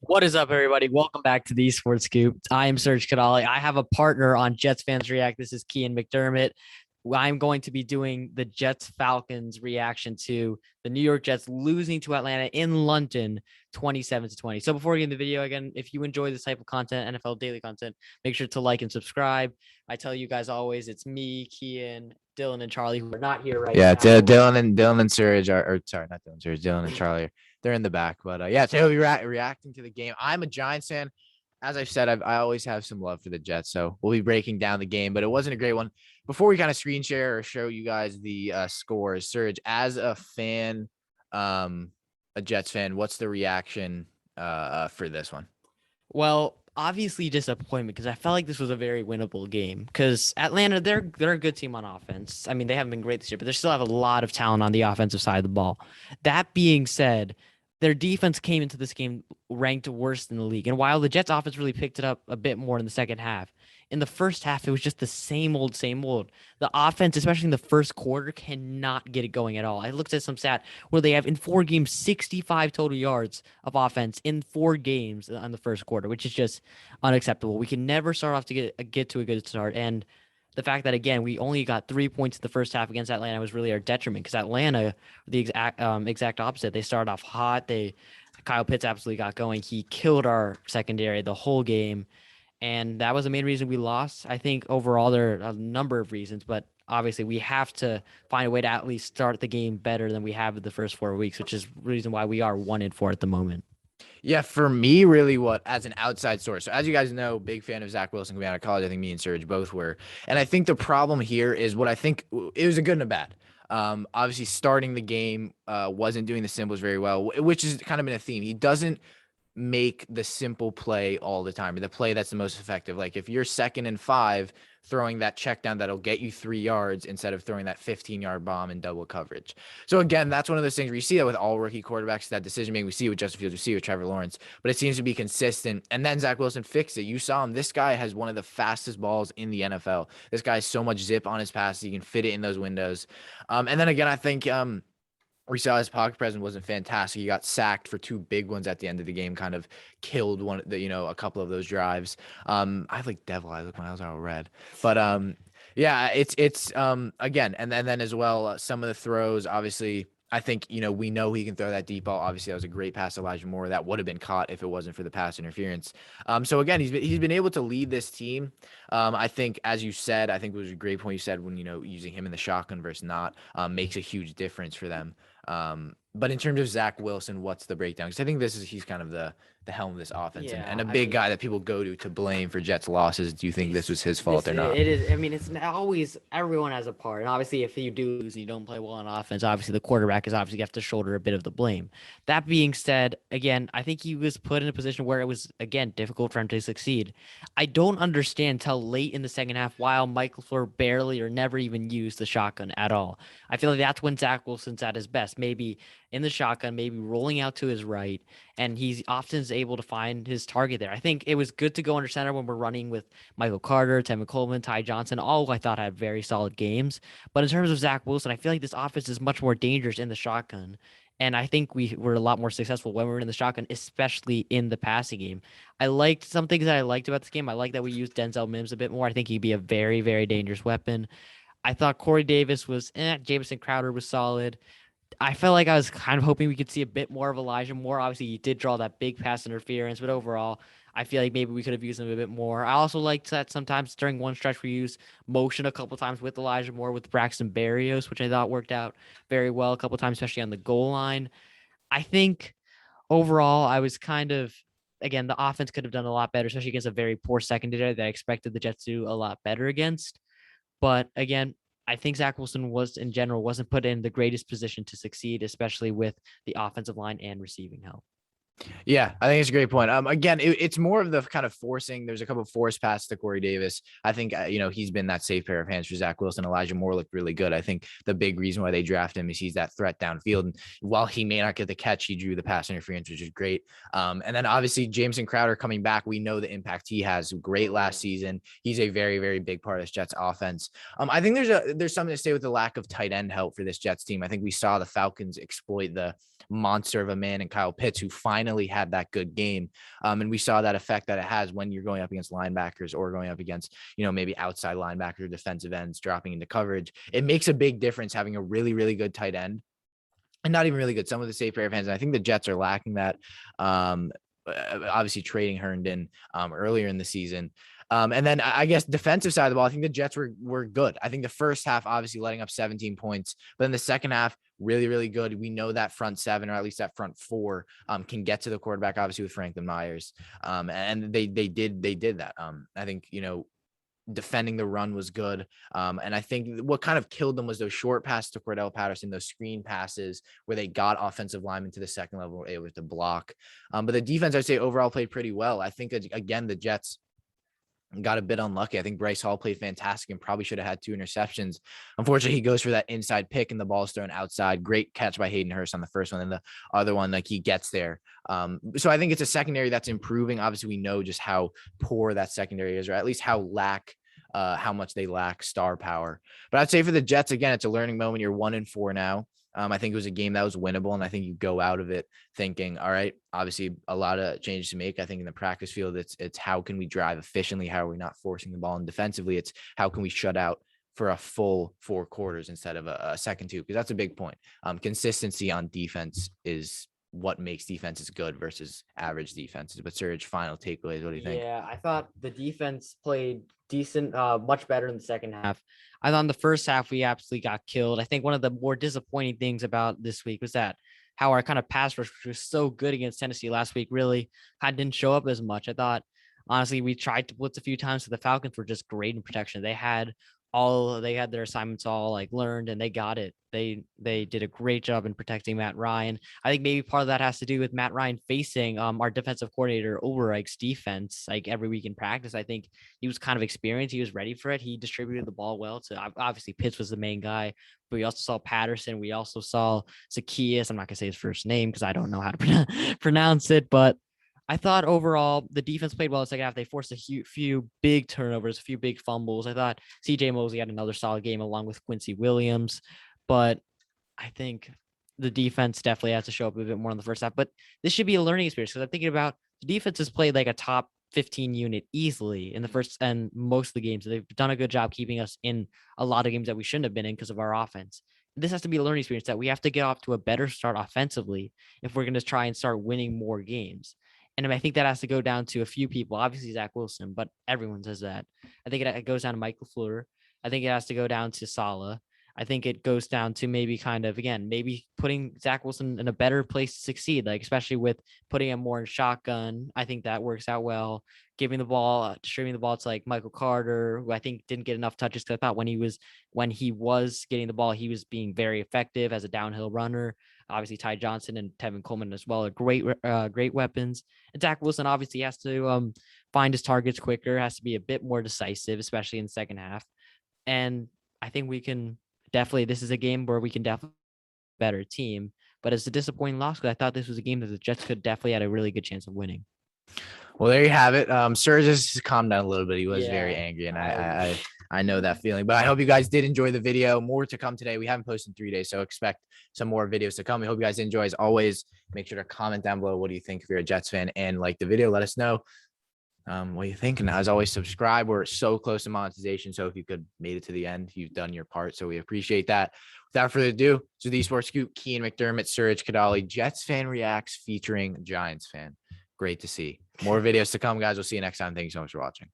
What is up, everybody? Welcome back to the Esports Scoop. I am Serge Kadali. I have a partner on Jets Fans React. This is Kian McDermott. I'm going to be doing the Jets Falcons reaction to the New York Jets losing to Atlanta in London 27-20. So before we get into the video, again, if you enjoy this type of content, NFL daily content, make sure to like and subscribe. I tell you guys always, it's me, Kian, Dylan, and Charlie who are not here right Yeah, now. Dylan and Surge or sorry, not Dylan Surge, Dylan and Charlie. They're in the back, but yeah, so we'll be reacting to the game. I'm a Giants fan. As I've said, I always have some love for the Jets, so we'll be breaking down the game. But it wasn't a great one. Before we kind of screen share or show you guys the scores, Surge, as a fan, a Jets fan, what's the reaction for this one? Well, obviously disappointment because I felt like this was a very winnable game. Because Atlanta, they're a good team on offense. I mean, they haven't been great this year, but they still have a lot of talent on the offensive side of the ball. That being said, their defense came into this game ranked worst in the league. And while the Jets offense really picked it up a bit more in the second half, in the first half, it was just the same old, same old. The offense, especially in the first quarter, cannot get it going at all. I looked at some stat where they have in 4 games 65 total yards of offense in 4 games on the first quarter, which is just unacceptable. We can never start off to get to a good start. And the fact that again we only got 3 points in the first half against Atlanta was really our detriment because Atlanta, the exact opposite. They started off hot. Kyle Pitts absolutely got going. He killed our secondary the whole game, and that was the main reason we lost. I think overall there are a number of reasons, but obviously we have to find a way to at least start the game better than we have the first 4 weeks, which is the reason why we are 1-4 at the moment. Yeah, for me, really, what as an outside source. So, as you guys know, big fan of Zach Wilson coming out of college. I think me and Serge both were. And I think the problem here is what I think it was a good and a bad. Obviously, starting the game wasn't doing the symbols very well, which is kind of been a theme. He doesn't make the simple play all the time, or the play that's the most effective. Like if you're 2nd and 5, throwing that check down that'll get you 3 yards instead of throwing that 15-yard bomb in double coverage. So again, that's one of those things where you see that with all rookie quarterbacks, that decision making. We see it with Justin Fields, we see it with Trevor Lawrence, but it seems to be consistent. And then Zach Wilson fixed it. You saw him. This guy has one of the fastest balls in the NFL. This guy has so much zip on his passes. He can fit it in those windows. And then again, I think we saw his pocket presence wasn't fantastic. He got sacked for 2 big ones at the end of the game, kind of killed a couple of those drives. I have like devil eyes. Look, my eyes are all red. But yeah, it's again, and then as well, some of the throws, obviously, I think, we know he can throw that deep ball. Obviously, that was a great pass to Elijah Moore. That would have been caught if it wasn't for the pass interference. So again, he's been able to lead this team. I think, as you said, I think it was a great point you said when, using him in the shotgun versus not makes a huge difference for them. But in terms of Zach Wilson, what's the breakdown? Because I think he's kind of the helm of this offense, Yeah, and a big guy that people go to blame for Jets losses. Do you think this was his fault or not? It is. I mean, it's not always everyone has a part, and obviously, if you do lose and you don't play well on offense, obviously the quarterback is obviously have to shoulder a bit of the blame. That being said, again, I think he was put in a position where it was again difficult for him to succeed. I don't understand till late in the second half while Michael Floor barely or never even used the shotgun at all. I feel like that's when Zach Wilson's at his best. Maybe in the shotgun, maybe rolling out to his right, and he's often is able to find his target there. I think it was good to go under center when we're running with Michael Carter, Tevin Coleman, Ty Johnson, all I thought had very solid games. But in terms of Zach Wilson, I feel like this offense is much more dangerous in the shotgun. And I think we were a lot more successful when we were in the shotgun, especially in the passing game. I liked some things that I liked about this game. I like that we used Denzel Mims a bit more. I think he'd be a very, very dangerous weapon. I thought Corey Davis was Jamison Crowder was solid. I felt like I was kind of hoping we could see a bit more of Elijah Moore. Obviously, he did draw that big pass interference, but overall, I feel like maybe we could have used him a bit more. I also liked that sometimes during one stretch we used motion a couple times with Elijah Moore with Braxton Berrios, which I thought worked out very well a couple times, especially on the goal line. I think overall, I was kind of again the offense could have done a lot better, especially against a very poor secondary that I expected the Jets to do a lot better against. But again, I think Zach Wilson was in general wasn't put in the greatest position to succeed, especially with the offensive line and receiving help. Yeah, I think it's a great point. Again, it's more of the kind of forcing. There's a couple of forced passes to Corey Davis. I think, he's been that safe pair of hands for Zach Wilson. Elijah Moore looked really good. I think the big reason why they draft him is he's that threat downfield. And while he may not get the catch, he drew the pass interference, which is great. And then obviously Jameson Crowder coming back. We know the impact he has. Great last season. He's a very, very big part of this Jets offense. I think there's something to say with the lack of tight end help for this Jets team. I think we saw the Falcons exploit the monster of a man in Kyle Pitts, who finally had that good game. And we saw that effect that it has when you're going up against linebackers or going up against, maybe outside linebacker, defensive ends dropping into coverage. It makes a big difference having a really, really good tight end. And not even really good. Some of the safe pair of hands. And I think the Jets are lacking that. Obviously trading Herndon earlier in the season. And then I guess defensive side of the ball, I think the Jets were good. I think the first half, obviously letting up 17 points, but in the second half, really, really good. We know that front seven, or at least that front four, can get to the quarterback, obviously with Franklin Myers. And they did that. I think, defending the run was good. And I think what kind of killed them was those short passes to Cordell Patterson, those screen passes where they got offensive linemen to the second level, able to block. But the defense, I'd say overall played pretty well. I think that, again, the Jets got a bit unlucky. I think Bryce Hall played fantastic and probably should have had 2 interceptions. Unfortunately, he goes for that inside pick and the ball's thrown outside. Great catch by Hayden Hurst on the first one, and the other one, like, he gets there. So I think it's a secondary that's improving. Obviously, we know just how poor that secondary is, or at least how much they lack star power. But I'd say for the Jets, again, it's a learning moment. You're 1-4 now. I think it was a game that was winnable, and I think you go out of it thinking, all right, obviously a lot of changes to make. I think in the practice field, it's how can we drive efficiently? How are we not forcing the ball? And defensively, it's how can we shut out for a full 4 quarters instead of a second 2? Because that's a big point. Consistency on defense is what makes defenses good versus average defenses. But Serge, final takeaways, what do you think? Yeah, I thought the defense played decent, much better in the second half. I thought in the first half we absolutely got killed. I think one of the more disappointing things about this week was that how our kind of pass rush, which was so good against Tennessee last week, really didn't show up as much. I thought, honestly, we tried to blitz a few times, so the Falcons were just great in protection. They had their assignments all learned, and they got it. They did a great job in protecting Matt Ryan. I think maybe part of that has to do with Matt Ryan facing our defensive coordinator Ulreich's defense every week in practice. I think he was kind of experienced. He was ready for it. He distributed the ball well. So obviously Pitts was the main guy, but we also saw Patterson. We also saw Zacchaeus. I'm not gonna say his first name because I don't know how to pronounce it, but I thought overall the defense played well in the second half. They forced a few big turnovers, a few big fumbles. I thought CJ Mosley had another solid game along with Quincy Williams, but I think the defense definitely has to show up a bit more in the first half. But this should be a learning experience because I'm thinking about the defense has played like a top 15 unit easily in the first and most of the games. They've done a good job keeping us in a lot of games that we shouldn't have been in because of our offense. This has to be a learning experience that we have to get off to a better start offensively if we're going to try and start winning more games. And I think that has to go down to a few people, obviously Zach Wilson, but everyone says that. I think it goes down to Michael Fleur. I think it has to go down to Saleh. I think it goes down to maybe maybe putting Zach Wilson in a better place to succeed, like especially with putting him more in shotgun. I think that works out well. Giving the ball, distributing the ball to like Michael Carter, who I think didn't get enough touches because I thought when he was getting the ball, he was being very effective as a downhill runner. Obviously, Ty Johnson and Tevin Coleman as well are great weapons. And Zach Wilson obviously has to find his targets quicker, has to be a bit more decisive, especially in the second half. And I think we can definitely, this is a game where we can definitely be a better team. But it's a disappointing loss because I thought this was a game that the Jets could definitely had a really good chance of winning. Well, there you have it. Serge just calmed down a little bit. He was very angry, and I know that feeling. But I hope you guys did enjoy the video. More to come today. We haven't posted in 3 days, so expect some more videos to come. We hope you guys enjoy. As always, make sure to comment down below what do you think if you're a Jets fan, and like the video. Let us know what you think. And as always, subscribe. We're so close to monetization, so if you could made it to the end, you've done your part. So we appreciate that. Without further ado, to the Esports Scoop, Kean McDermott, Serge Kadali, Jets fan reacts featuring Giants fan. Great to see. More videos to come, guys. We'll see you next time. Thank you so much for watching.